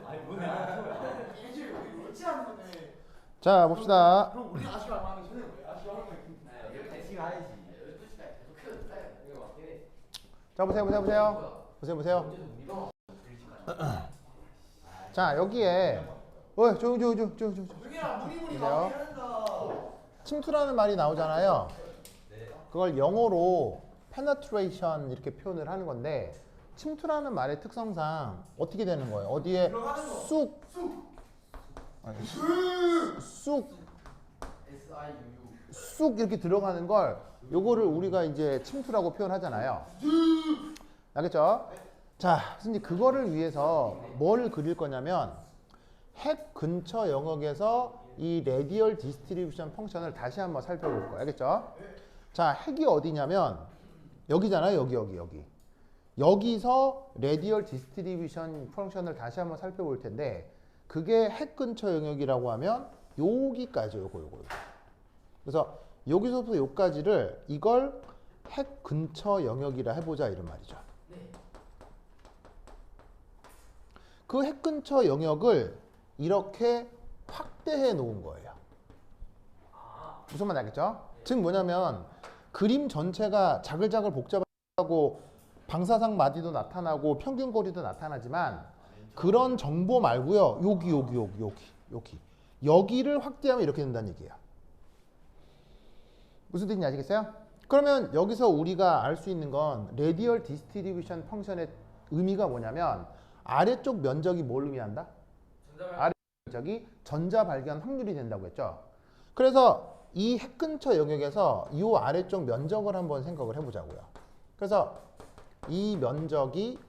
아니 뭐네 아쉬워요. 이게 우리 롤치하는 건데. 자, 봅시다. 그럼 우리 아쉬워 안 하는 쟤는 왜 아쉬워하는 거야? 이렇게 시간 하지. 12시까지 계속 해도 돼. 이거 맞긴 해. 자, 보세요. 자, 여기에 조용. 여기랑 무늬무늬 보세요. 나오게 한다. 침투라는 말이 나오잖아요. 그걸 영어로 penetration 이렇게 표현을 하는 건데, 침투라는 말의 특성상 어떻게 되는 거예요? 어디에 쑥 이렇게 들어가는 걸 요거를 우리가 이제 침투라고 표현하잖아요. 알겠죠? 자, 그래서 그거를 위해서 뭘 그릴 거냐면 핵 근처 영역에서 이 레디얼 디스트리뷰션 펑션을 다시 한번 살펴볼 거예요. 알겠죠? 자, 핵이 어디냐면 여기잖아요. 여기. 여기서 레디얼 디스트리뷰션 펑션을 다시 한번 살펴볼 텐데, 그게 핵 근처 영역이라고 하면 여기까지 요거. 그래서 여기서부터 여기까지를 이걸 핵 근처 영역이라 해보자 이런 말이죠. 그 핵 근처 영역을 이렇게 확대해 놓은 거예요. 무슨 말인지 알겠죠? 즉 뭐냐면 그림 전체가 자글자글 복잡하고 방사상 마디도 나타나고 평균거리도 나타나지만 그런 정보 말고요. 여기. 여기를 확대하면 이렇게 된다는 얘기예요. 무슨 뜻인지 아시겠어요? 그러면 여기서 우리가 알 수 있는 건 레디얼 디스트리뷰션 펑션의 의미가 뭐냐면 아래쪽 면적이 뭘 의미한다? 아래쪽 면적이 전자 발견 확률이 된다고 했죠. 그래서 이 핵 근처 영역에서 이 아래쪽 면적을 한번 생각을 해보자고요. 그래서 이 면적이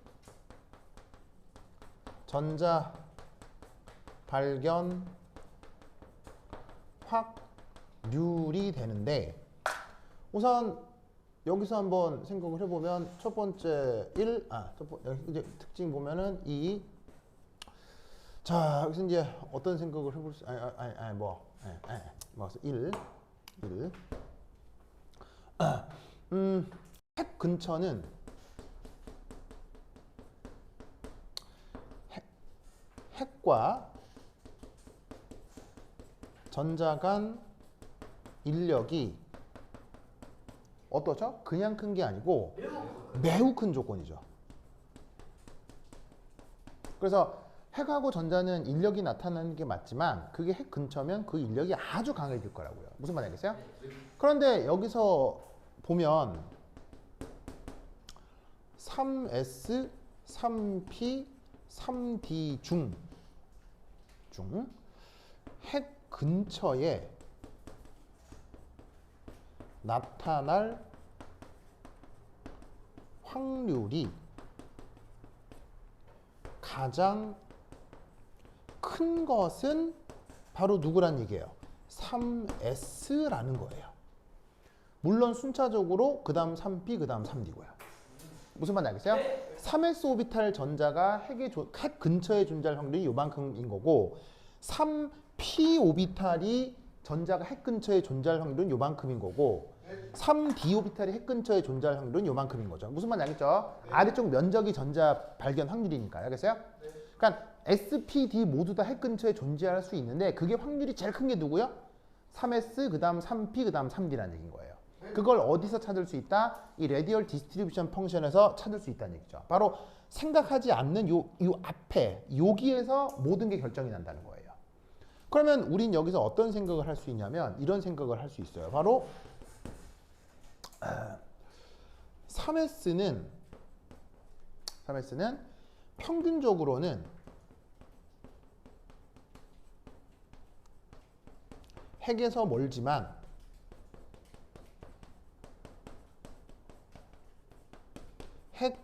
전자 발견 확률이 되는데, 우선 여기서 한번 생각을 해보면 첫 번째 이제 특징 보면은 자, 여기서 이제 어떤 생각을 해볼 수, 핵 근처는 핵과 전자 간 인력이 어떠죠? 그냥 큰 게 아니고 매우 큰 조건이죠. 그래서 핵하고 전자는 인력이 나타나는 게 맞지만 그게 핵 근처면 그 인력이 아주 강해질 거라고요. 무슨 말인지 알겠어요? 그런데 여기서 보면 3S, 3P, 3D 중 핵 근처에 나타날 확률이 가장 큰 것은 바로 누구란 얘기예요? 3S라는 거예요. 물론 순차적으로 그 다음 3P, 그 다음 3D고요. 무슨 말인지 알겠어요? 3S 오비탈 전자가 핵 근처에 존재할 확률이 요만큼인 거고, 3P 오비탈이 전자가 핵 근처에 존재할 확률은 요만큼인 거고, 3D 오비탈이 핵 근처에 존재할 확률은 요만큼인 거죠. 무슨 말인지 알겠죠? 아래쪽 면적이 전자 발견 확률이니까. 알겠어요? 그러니까 SPD 모두 다 핵 근처에 존재할 수 있는데 그게 확률이 제일 큰 게 누구요? 3S, 그 다음 3P, 그 다음 3D라는 얘기인 거예요. 그걸 어디서 찾을 수 있다? 이 레디얼 디스트리뷰션 펑션에서 찾을 수 있다는 얘기죠. 바로 생각하지 않는 요 앞에 여기에서 모든 게 결정이 난다는 거예요. 그러면 우린 여기서 어떤 생각을 할 수 있냐면 이런 생각을 할 수 있어요. 바로 3S는 평균적으로는 핵에서 멀지만 핵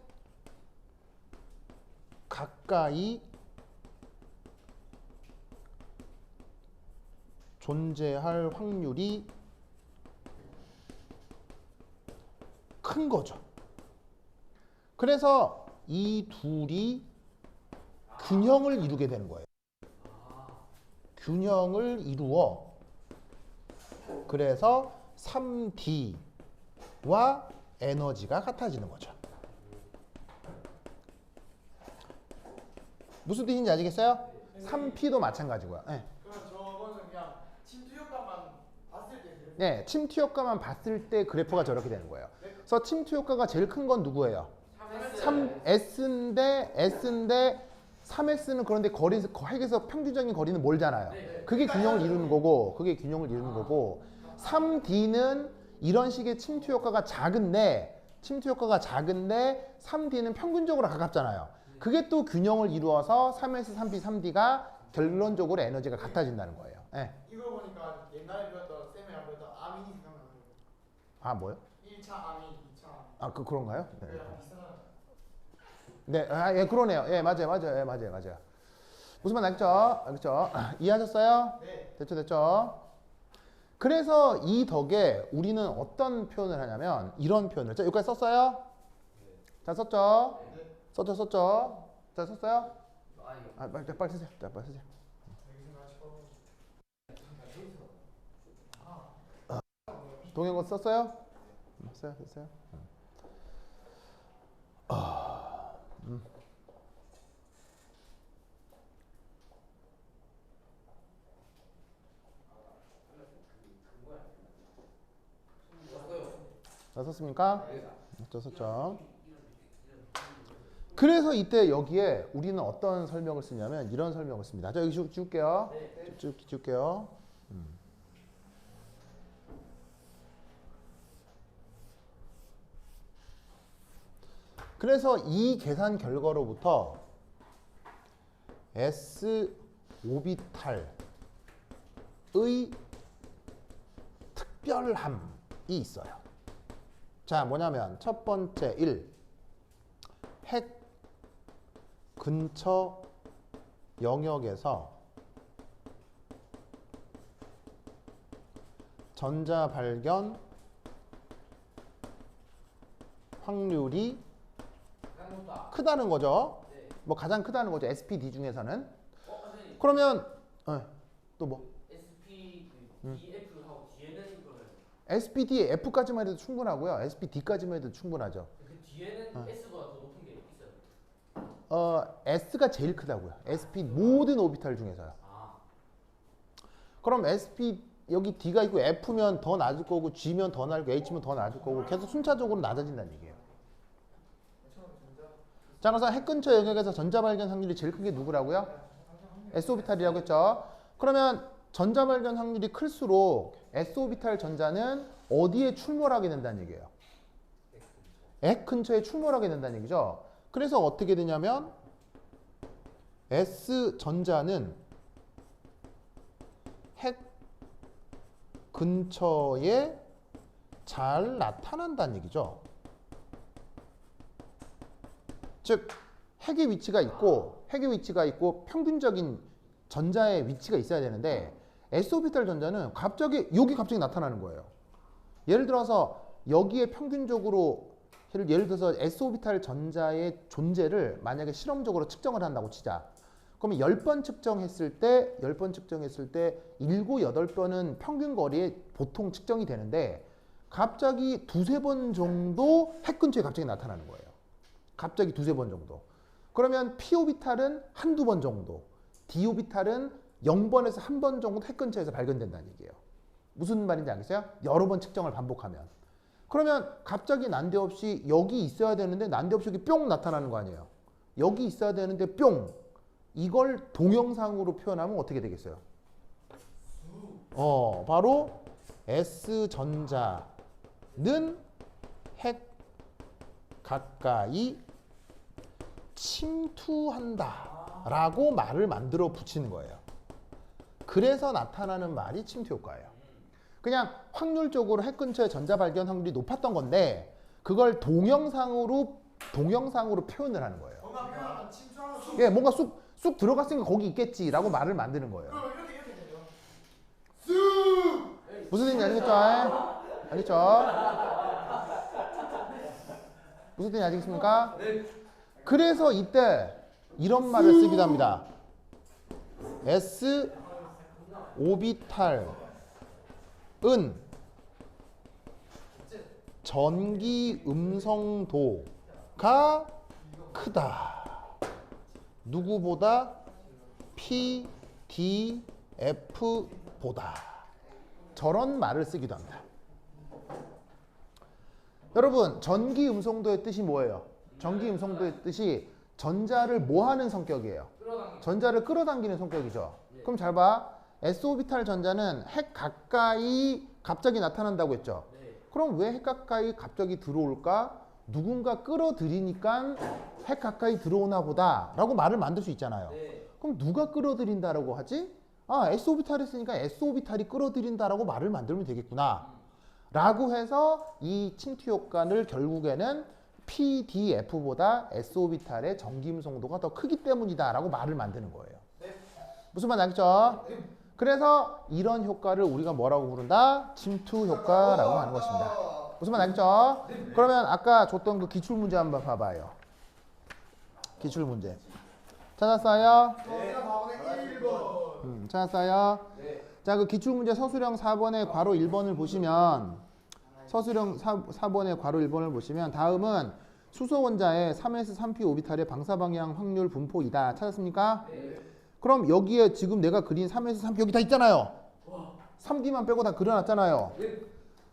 가까이 존재할 확률이 큰 거죠. 그래서 이 둘이 균형을 이루게 되는 거예요. 균형을 이루어 그래서 3D와 에너지가 같아지는 거죠. 무슨 뜻인지 아시겠어요? 3P도 마찬가지고요. 네. 그러면 저거는 그냥 침투 효과만 봤을 때 그래프. 네, 침투 효과만 봤을 때 그래프가 저렇게 되는 거예요. 그래서 침투 효과가 제일 큰 건 누구예요? 3S인데 3S는 그런데 거리 핵에서 평균적인 거리는 멀잖아요. 그게 균형을 이루는 거고 3D는 이런 식의 침투 효과가 작은데 3D는 평균적으로 가깝잖아요. 그게 또 균형을 이루어서 3S, 3P, 3D가 결론적으로 에너지가 같아진다는 거예요. 네. 이걸 보니까 옛날에 배웠던 쌤이 안 배웠던 아민이 생각나는 거예요. 아 뭐요? 1차 아민, 2차 아민. 아 그런가요? 네. 비슷하잖아요. 네, 예, 그러네요. 예, 맞아요. 무슨 말 알겠죠? 이해하셨어요? 네. 됐죠? 그래서 이 덕에 우리는 어떤 표현을 하냐면 이런 표현을. 자, 여기까지 썼어요? 자, 썼죠? 썼죠? 자, 썼어요? 아, 빨리 쓰세요. 자, 빨리 쓰세요. 동영어 썼어요? 됐어요? 다 썼습니까? 썼죠. 그래서 이때 여기에 우리는 어떤 설명을 쓰냐면 이런 설명을 씁니다. 자, 여기 지울게요. 지울게요. 그래서 이 계산 결과로부터 S 오비탈의 특별함이 있어요. 자, 뭐냐면 첫 번째 1. 핵 근처 영역에서 전자 발견 확률이 크다는 거죠. 뭐 가장 크다는 거죠. SPD 중에서는. 그러면 또 뭐? SPDF하고 뒤에는 그러면 SPD F까지만 해도 충분하고요. SPD까지만 해도 충분하죠. 그 뒤에는 S보다 더 높은 게 있어요. S가 제일 크다고요. SP 모든 오비탈 중에서요. 그럼 SP 여기 D가 있고 F면 더 낮을 거고 G면 더 낮고 H면 더 낮을 거고 계속 순차적으로 낮아진다는 얘기예요. 자, 그래서 핵 근처 영역에서 전자 발견 확률이 제일 큰 게 누구라고요? S 오비탈이라고 했죠. 그러면 전자 발견 확률이 클수록 S 오비탈 전자는 어디에 출몰하게 된다는 얘기예요? 핵 근처에 출몰하게 된다는 얘기죠. 그래서 어떻게 되냐면 S 전자는 핵 근처에 잘 나타난다는 얘기죠. 즉 핵의 위치가 있고 평균적인 전자의 위치가 있어야 되는데 S오비탈 전자는 갑자기 나타나는 거예요. 예를 들어서 여기에 평균적으로 예를 들어서 S오비탈 전자의 존재를 만약에 실험적으로 측정을 한다고 치자. 그러면 10번 측정했을 때 7, 8번은 평균 거리에 보통 측정이 되는데 갑자기 두세 번 정도 핵 근처에 갑자기 나타나는 거예요. 갑자기 두세 번 정도. 그러면 P오비탈은 한두 번 정도, D오비탈은 0번에서 1번 정도 핵 근처에서 발견된다는 얘기예요. 무슨 말인지 알겠어요? 여러 번 측정을 반복하면. 그러면 갑자기 난데없이 여기 있어야 되는데 난데없이 여기 뿅 나타나는 거 아니에요. 여기 있어야 되는데 뿅. 이걸 동영상으로 표현하면 어떻게 되겠어요? 바로 S전자는 핵 가까이 침투한다 라고 말을 만들어 붙이는 거예요. 그래서 나타나는 말이 침투 효과예요. 그냥 확률적으로 핵 근처에 전자 발견 확률이 높았던 건데 그걸 동영상으로 표현을 하는 거예요. 예, 뭔가 쑥 들어갔으니까 거기 있겠지라고 말을 만드는 거예요. 이렇게 되죠. 무슨 뜻인지 알겠죠? 무슨 뜻인지 아시겠습니까? 그래서 이때 이런 말을 쓰기도 합니다. S 오비탈은 전기 음성도가 크다 누구보다 P, D, F보다. 저런 말을 쓰기도 합니다. 여러분, 전기 음성도의 뜻이 뭐예요? 전기 음성도의 뜻이 전자를 뭐 하는 성격이에요? 전자를 끌어당기는 성격이죠. 그럼 잘 봐. S오비탈 전자는 핵 가까이 갑자기 나타난다고 했죠. 그럼 왜 핵 가까이 갑자기 들어올까? 누군가 끌어들이니까 핵 가까이 들어오나 보다 라고 말을 만들 수 있잖아요. 그럼 누가 끌어들인다라고 하지? 아, S오비탈이 있으니까 S오비탈이 끌어들인다라고 말을 만들면 되겠구나 라고 해서 이 침투 효과를 결국에는 PDF보다 S오비탈의 전기음성도가 더 크기 때문이다 라고 말을 만드는 거예요. 무슨 말 알겠죠? 그래서 이런 효과를 우리가 뭐라고 부른다? 침투 효과라고 하는 것입니다. 무슨 말 알겠죠? 그러면 아까 줬던 그 기출문제 한번 봐봐요. 기출문제 찾았어요? 찾았어요? 자, 그 기출문제 서술형 4번의 괄호 1번을 보시면 서술형 4번의 괄호 1번을 보시면 다음은 수소 원자의 3s 3p 오비탈의 방사방향 확률 분포이다. 찾았습니까? 그럼 여기에 지금 내가 그린 3s 3p 여기 다 있잖아요. 3D만 빼고 다 그려놨잖아요.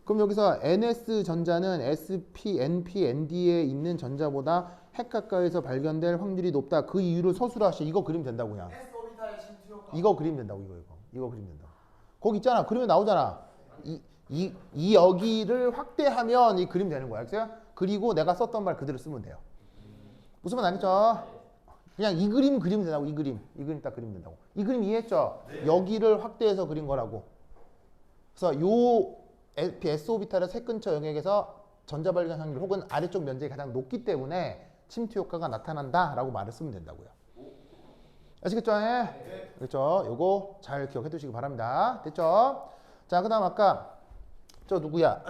그럼 여기서 NS 전자는 SP, NP, ND에 있는 전자보다 핵 가까이에서 발견될 확률이 높다. 그 이유를 서술하시. 이거 그리면 된다고 그냥. S오비탈의 침투 효과. 이거 그리면 된다고. 이거 그리면 된다고. 거기 있잖아. 그러면 나오잖아. 이 여기를 확대하면 이 그림 되는 거야. 알겠어요? 그리고 내가 썼던 말 그대로 쓰면 돼요. 무슨 말 알겠죠? 그냥 이 그림 그리면 된다고. 이 그림 딱 그리면 된다고. 이 그림 이해했죠? 여기를 확대해서 그린 거라고. 그래서 요 S오비탈의 색 근처 영역에서 전자 발견 확률 혹은 아래쪽 면적이 가장 높기 때문에 침투 효과가 나타난다 라고 말을 쓰면 된다고요. 아시겠죠? 그렇죠? 요거 잘 기억해 두시기 바랍니다. 됐죠? 자, 그 다음 아까 저 누구야?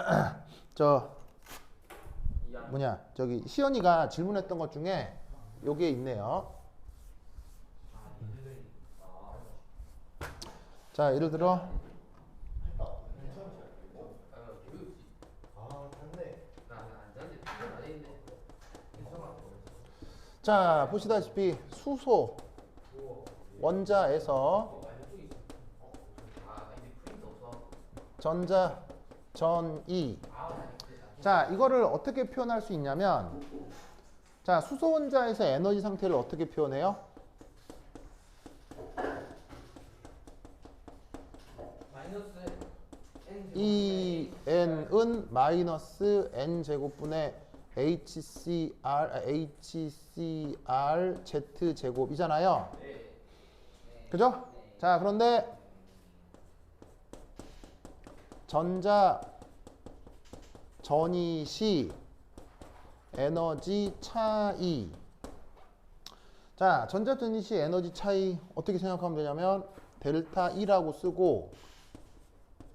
저기 시연이가 질문했던 것 중에 요게 있네요. 자, 예를 들어 자, 보시다시피 수소 원자에서 전자 전이. 자, 이거를 어떻게 표현할 수 있냐면, 자, 수소 원자에서 에너지 상태를 어떻게 표현해요? 이 n은 마이너스 n 제곱분의 HCR Z 제곱이잖아요. 그죠? 자, 그런데 전자 전이 시 에너지 차이. 자, 전자 전이 시 에너지 차이 어떻게 생각하면 되냐면 델타 E라고 쓰고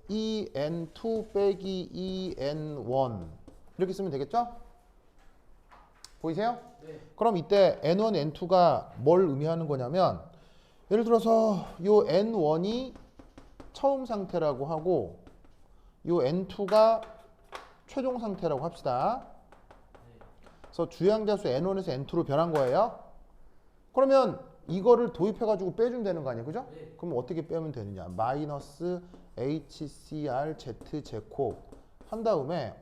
EN2 빼기 EN1 이렇게 쓰면 되겠죠? 보이세요? 그럼 이때 N1, N2가 뭘 의미하는 거냐면 예를 들어서 요 N1이 처음 상태라고 하고 요 N2가 최종 상태라고 합시다. 그래서 주양자수 N1에서 N2로 변한 거예요. 그러면 이거를 도입해가지고 빼주면 되는 거 아니에요? 그죠? 그럼 어떻게 빼면 되느냐? 마이너스 HCR Z 제곱 한 다음에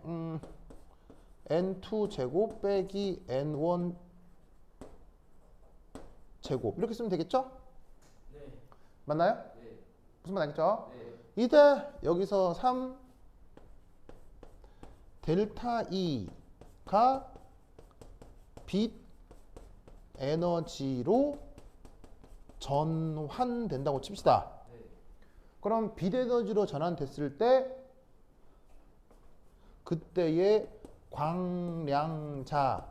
N2 제곱 빼기 N1 제곱 이렇게 쓰면 되겠죠? 맞나요? 무슨 말 알겠죠? 이때 여기서 3 델타 E가 빛 에너지로 전환된다고 칩시다. 그럼 빛 에너지로 전환됐을 때 그때의 광량자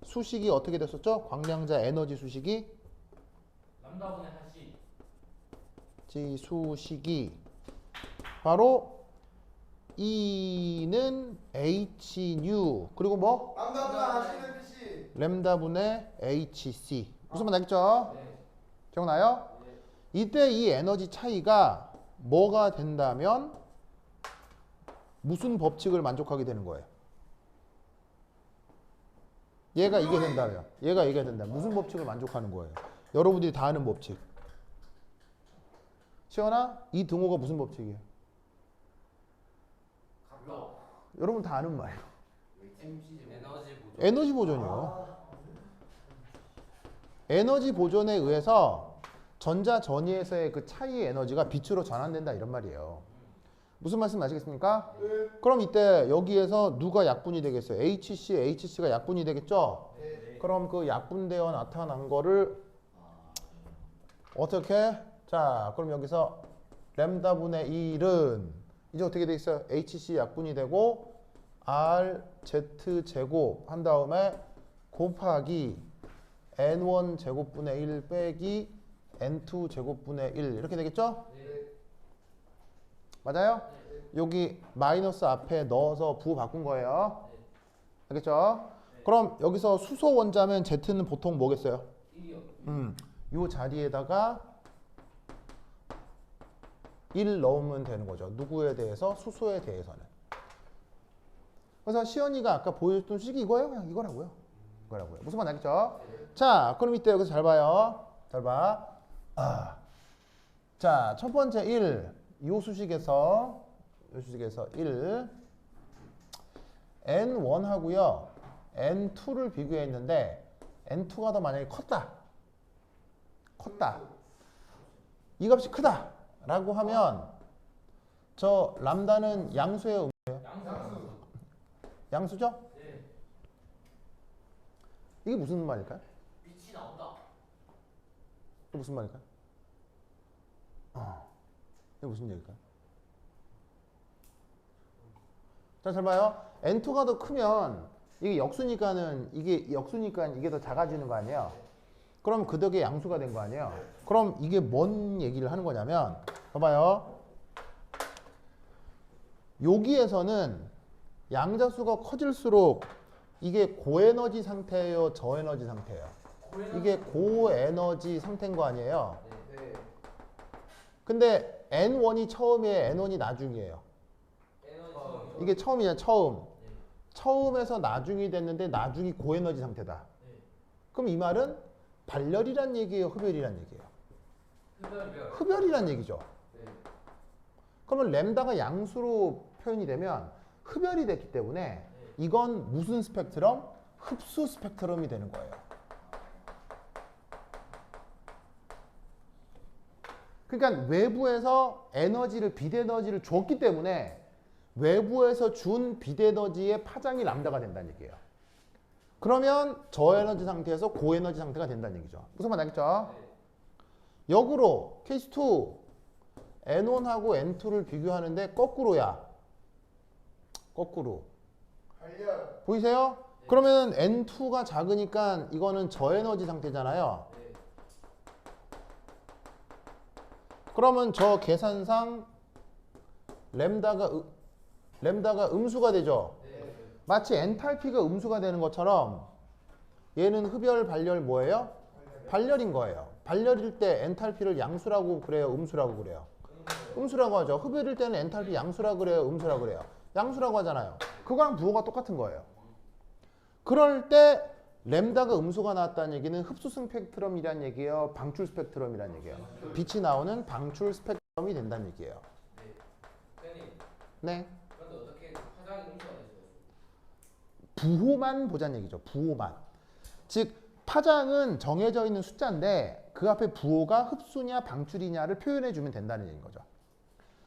수식이 어떻게 됐었죠? 광량자 에너지 수식이 람다분의 하시 수식이 바로 E는 Hν 그리고 뭐? 람다분의 하시는 뜻이 램다분의 HC 무슨 말 알겠죠? 기억나요? 이때 이 에너지 차이가 뭐가 된다면 무슨 법칙을 만족하게 되는 거예요? 얘가 이게 된다면 얘가 이게 된다. 무슨 법칙을 만족하는 거예요? 여러분들이 다 아는 법칙. 시연아, 이 등호가 무슨 법칙이에요? 가까. 여러분 다 아는 말이에요. 에너지 보존. 에너지 보존이요. 에너지 보존에 의해서 전자 전위에서의 그 차이의 에너지가 빛으로 전환된다 이런 말이에요. 무슨 말씀 아시겠습니까? 그럼 이때 여기에서 누가 약분이 되겠어요? HC, HC가 약분이 되겠죠? 그럼 그 약분되어 나타난 거를 어떻게? 자, 그럼 여기서 램다 분의 1은 이제 어떻게 돼 있어요? HC 약분이 되고 RZ 제곱 한 다음에 곱하기 N1 제곱분의 1 빼기 N2 제곱분의 1 이렇게 되겠죠? 맞아요? 여기 마이너스 앞에 넣어서 부호 바꾼 거예요. 알겠죠? 그럼 여기서 수소 원자면 Z는 보통 뭐겠어요? 1이요. 요 자리에다가 1 넣으면 되는 거죠. 누구에 대해서? 수소에 대해서는. 그래서 시연이가 아까 보여줬던 식이 이거예요? 그냥 이거라고요. 이거라고요. 무슨 말 알겠죠? 자, 그럼 이때 여기서 잘 봐요. 잘 봐. 자, 첫 번째 1. 요 수식에서 1 N1 하고요. N2를 비교했는데 N2가 더 만약에 컸다. 이 값이 크다. 라고 하면 저 람다는 양수예요, 음수예요? 양수죠? 네. 이게 무슨 말일까요? 빛이 나온다. 이게 무슨 말일까요? 이게 무슨 얘기일까요? 자, 잘 봐요. N2가 더 크면 이게 역수니까는 이게 더 작아지는 거 아니에요? 그럼 그 덕에 양수가 된 거 아니에요? 그럼 이게 뭔 얘기를 하는 거냐면 봐봐요. 여기에서는 양자수가 커질수록 이게 고에너지 상태예요? 저에너지 상태예요? 이게 고에너지 상태인 거 아니에요? 네. 근데 N1이 처음이에요? N1이 나중이에요? 에너지 처음이요. 이게 처음이냐 처음. 네. 처음에서 나중이 됐는데 나중이 고에너지 상태다. 네. 그럼 이 말은 발열이란 얘기예요? 흡열이란 얘기예요? 흡열이란 얘기죠. 네. 그러면 램다가 양수로 표현이 되면 흡열이 됐기 때문에 이건 무슨 스펙트럼? 흡수 스펙트럼이 되는 거예요. 그러니까 외부에서 빛에너지를 줬기 때문에 외부에서 준 빛에너지의 파장이 람다가 된다는 얘기예요. 그러면 저에너지 상태에서 고에너지 상태가 된다는 얘기죠. 무슨 말 알겠죠? 역으로 케이스 2 N1하고 N2를 비교하는데 거꾸로야. 거꾸로. 보이세요? 그러면 N2가 작으니까 이거는 저에너지 상태잖아요. 네. 그러면 저 계산상 램다가 음수가 되죠. 네. 마치 엔탈피가 음수가 되는 것처럼 얘는 흡열, 발열 뭐예요? 발열인 거예요. 발열일 때 엔탈피를 양수라고 그래요? 음수라고 그래요? 음수라고 하죠. 흡열일 때는 엔탈피 양수라고 그래요? 음수라고 그래요? 양수라고 하잖아요. 그거랑 부호가 똑같은 거예요. 그럴 때 램다가 음수가 나왔다는 얘기는 흡수 스펙트럼이란 얘기예요? 방출 스펙트럼이란 얘기예요? 빛이 나오는 방출 스펙트럼이 된다는 얘기예요. 선생님, 네. 그런데 어떻게 화장이 음수가 되죠? 부호만 보자는 얘기죠. 부호만. 즉 파장은 정해져 있는 숫자인데 그 앞에 부호가 흡수냐 방출이냐를 표현해 주면 된다는 얘기인 거죠.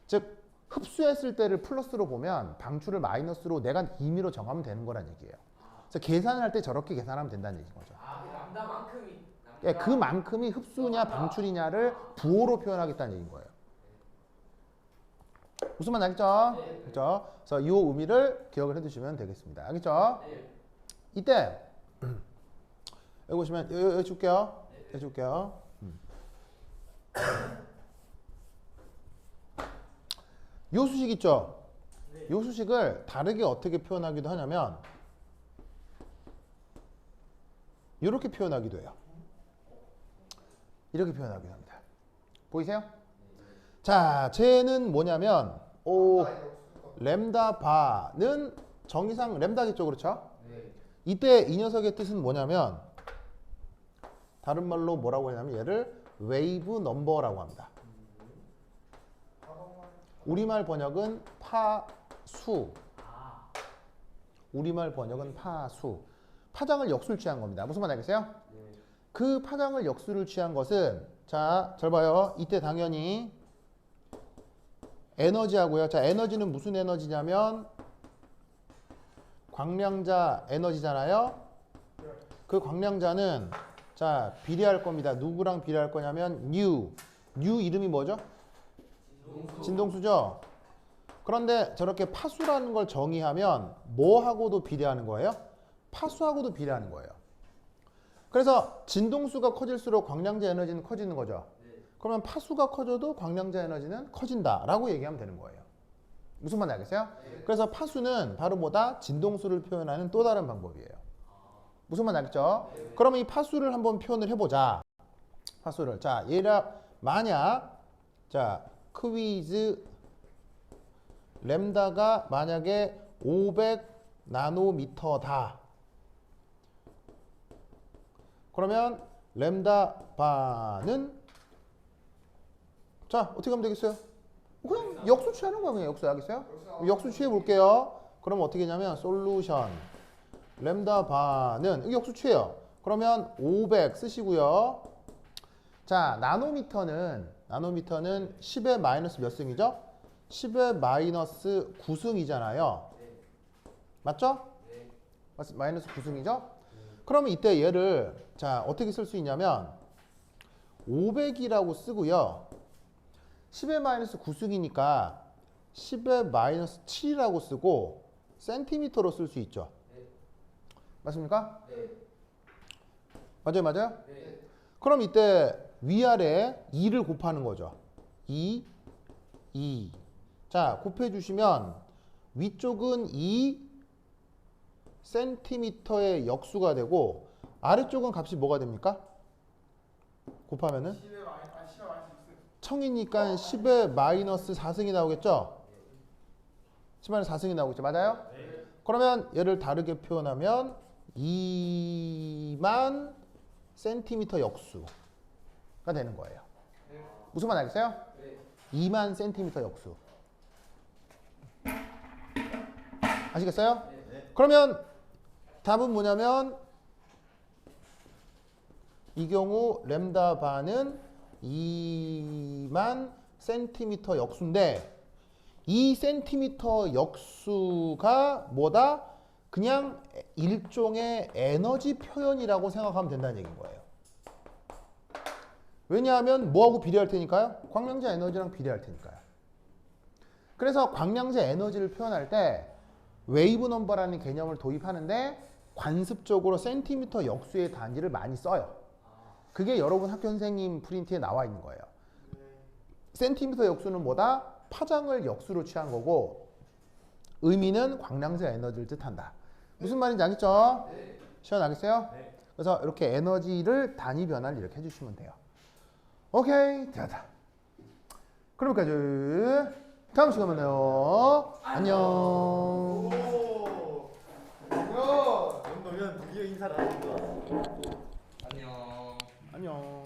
즉 흡수했을 때를 플러스로 보면 방출을 마이너스로 내가 임의로 정하면 되는 거란 얘기예요. 그래서 계산을 할 때 저렇게 계산하면 된다는 얘기인 거죠. 그 람다만큼이. 예, 그만큼이 흡수냐 방출이냐를 부호로 표현하겠다는 얘기인 거예요. 무슨 말 알겠죠? 네. 그렇죠? 그래서 이 의미를 기억을 해두시면 되겠습니다. 알겠죠? 네. 이때 여기 보시면 여기 줄게요. 여기 줄게요. 요 수식 있죠? 요 수식을 다르게 어떻게 표현하기도 하냐면 이렇게 표현하기도 해요. 이렇게 표현하기도 합니다. 보이세요? 자, 쟤는 뭐냐면 램다 바는 정의상 램다겠죠, 그렇죠? 네. 이때 이 녀석의 뜻은 뭐냐면 다른 말로 뭐라고 하냐면 얘를 웨이브 넘버라고 합니다. 우리말 번역은 파수. 우리말 번역은 파수. 파장을 역수를 취한 겁니다. 무슨 말 알겠어요? 그 파장을 역수를 취한 것은 자, 잘 봐요. 이때 당연히 에너지하고요. 자, 에너지는 무슨 에너지냐면 광량자 에너지잖아요. 그 광량자는 자, 비례할 겁니다. 누구랑 비례할 거냐면 뉴 이름이 뭐죠? 진동수죠. 그런데 저렇게 파수라는 걸 정의하면 뭐하고도 비례하는 거예요? 파수하고도 비례하는 거예요. 그래서 진동수가 커질수록 광량자 에너지는 커지는 거죠. 그러면 파수가 커져도 광량자 에너지는 커진다라고 얘기하면 되는 거예요. 무슨 말인지 알겠어요? 그래서 파수는 바로 뭐다? 진동수를 표현하는 또 다른 방법이에요. 무슨 말인지 알겠죠? 그러면 이 파수를 한번 표현을 해보자. 파수를. 자, 얘라 만약 자 퀴즈 램다가 만약에 500 나노미터다. 그러면 램다 바는 자 어떻게 하면 되겠어요? 그냥 역수 취하는 거야. 그냥 역수 알겠어요? 역수 취해 볼게요. 그럼 어떻게 하냐면 솔루션 램다 바는 이게 역수 취해요. 그러면 500 쓰시고요. 자 나노미터는 10의 마이너스 몇 승이죠? 10의 마이너스 9승이잖아요. 맞죠? 마이너스 9승이죠? 그러면 이때 얘를 자 어떻게 쓸 수 있냐면 500이라고 쓰고요. 10의 마이너스 9승이니까 10의 마이너스 7이라고 쓰고 센티미터로 쓸 수 있죠. 맞습니까? 맞아요? 그럼 이때 위아래 2를 곱하는 거죠. 2. 자 곱해 주시면 위쪽은 2 센티미터의 역수가 되고 아래쪽은 값이 뭐가 됩니까? 곱하면은 청이니까 10의 마이너스 4승이 나오겠죠? 10의 마이너스 4승이 나오겠죠? 맞아요? 그러면 얘를 다르게 표현하면 2만 센티미터 역수가 되는 거예요. 무슨 말 알겠어요? 2만 센티미터 역수. 아시겠어요? 그러면 답은 뭐냐면 이 경우 램다 바는 2만 센티미터 역수인데 이 센티미터 역수가 뭐다? 그냥 일종의 에너지 표현이라고 생각하면 된다는 얘기인 거예요. 왜냐하면 뭐하고 비례할 테니까요? 광량자 에너지랑 비례할 테니까요. 그래서 광량자 에너지를 표현할 때 웨이브 넘버라는 개념을 도입하는데 관습적으로 센티미터 역수의 단위를 많이 써요. 그게 여러분 학교 선생님 프린트에 나와 있는 거예요. 센티미터 역수는 뭐다? 파장을 역수로 취한 거고 의미는 광량자 에너지를 뜻한다. 무슨 말인지 알겠죠? 시원하겠어요? 그래서 이렇게 에너지를 단위 변화를 이렇게 해주시면 돼요. 오케이, 됐다. 그럼 여기까지. 다음 시간에 만나요. 안녕. 정도면 드디어 인사를 하는 거야. 안녕. 안녕.